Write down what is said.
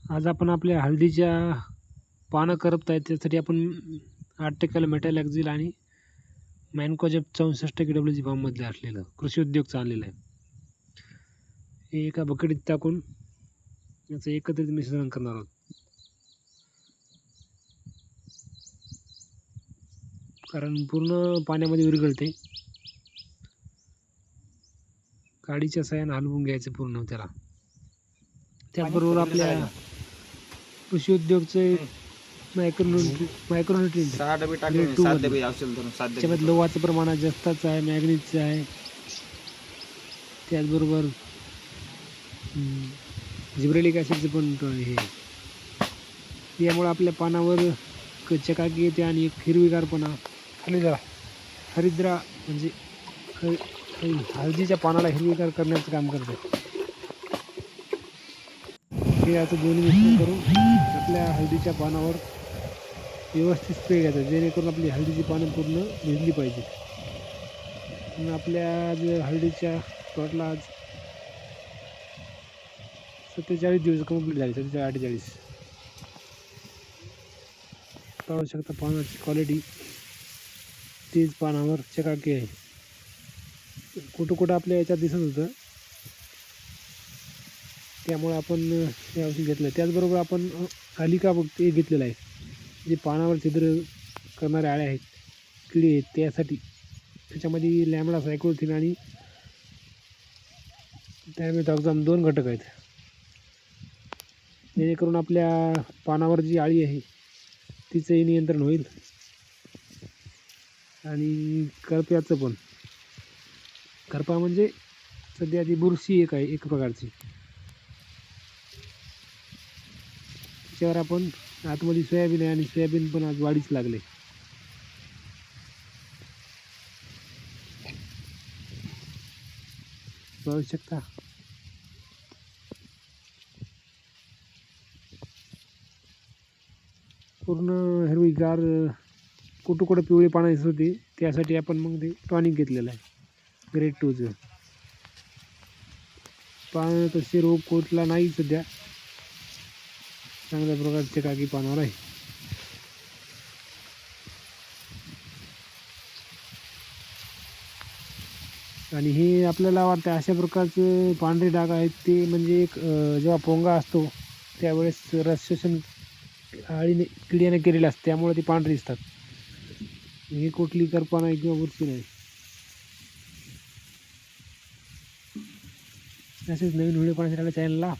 आज आपण आपल्या हळदीच्या पानं करपत आहेत त्यासाठी आपण 8% मेटॅलॅक्झिल आणि मॅनकोजेब 64 KWG फॉर्ममध्ये असलेलं कृषी उद्योगचं आणलेलं आहे. हे एका बकेटीत टाकून याचं एकत्रित मिश्रण करणार आहोत. कारण पूर्ण पाण्यामध्ये विरघळते. काडीच्या साहाय्याने हलवून घ्यायचं पूर्ण त्याला. त्याचबरोबर आपल्या कृषी उद्योगचे मायक्रोन्यूट्रिएंट 6 डबे टाकले, 7 डबे औषध धरून 7 डबे. त्याच्यामध्ये लोहाचं प्रमाण जास्तच आहे, मॅग्नीजचं आहे, त्याचबरोबर जिब्रेलिक ॲसिडचं पण हे. यामुळे आपल्या पानावर चकाकी येते आणि एक हिरवीगारपणा हरिद्रा म्हणजे हळदीच्या पानाला हिरवीगार करण्याचं काम करते. हे याचं दोन्ही मिश्रण करून आपल्या हळदीच्या पानावर व्यवस्थित स्प्रे घ्यायचा, जेणेकरून आपली हळदीची पानं पूर्ण भिजली पाहिजे. आपल्या जे हळदीच्या प्लॉटला आज 47 दिवस कंप्लीट झाले, 47-48. पाहू शकता पानाची क्वालिटी, तेज पानावर चकाकी आहे. कुठं कुठं आपल्या याच्यात दिसत होतं, त्यामुळे आपण हे औषध घेतलं. त्याचबरोबर आपण कालिका हे घेतलेलं आहे, जे पानावर छिद्र करणारे आळे आहेत, किडे आहेत, त्यासाठी त्याच्यामध्ये लॅमडा सायक्लोथिन आणि डायमेथॉक्झाम 2 घटक आहेत, जेणेकरून आपल्या पानावर जी आळी आहे तिचंही नियंत्रण होईल आणि करप्याचं पण. करपा म्हणजे सध्या ती बुरशी एक आहे, एक प्रकारची. त्याच्यावर आपण आतमध्ये सोयाबीन आहे आणि सोयाबीन पण आज वाढीस लागले. पाहू शकता पूर्ण हिरवीगार, कुठं कुठं पिवळी पानं दिसत होती, त्यासाठी आपण मग ते टॉनिक घेतलेलं आहे ग्रेड 2चं. पानं तसे रोग कोटला नाही सध्या, चांगल्या प्रकारचे चकाकी पानावर आहे. आणि हे आपल्याला वाटतं अशा प्रकारचे पांढरे डाग आहेत ते म्हणजे एक जेव्हा पोंगा असतो त्यावेळेस रस शोषण आळीने किड्याने केलेले असते, त्यामुळे ते पांढरे दिसतात. हे कुठली करपा नाही किंवा बुरशी नाही. असेच नवीन व्हिडिओ पाहण्यासाठी चॅनलला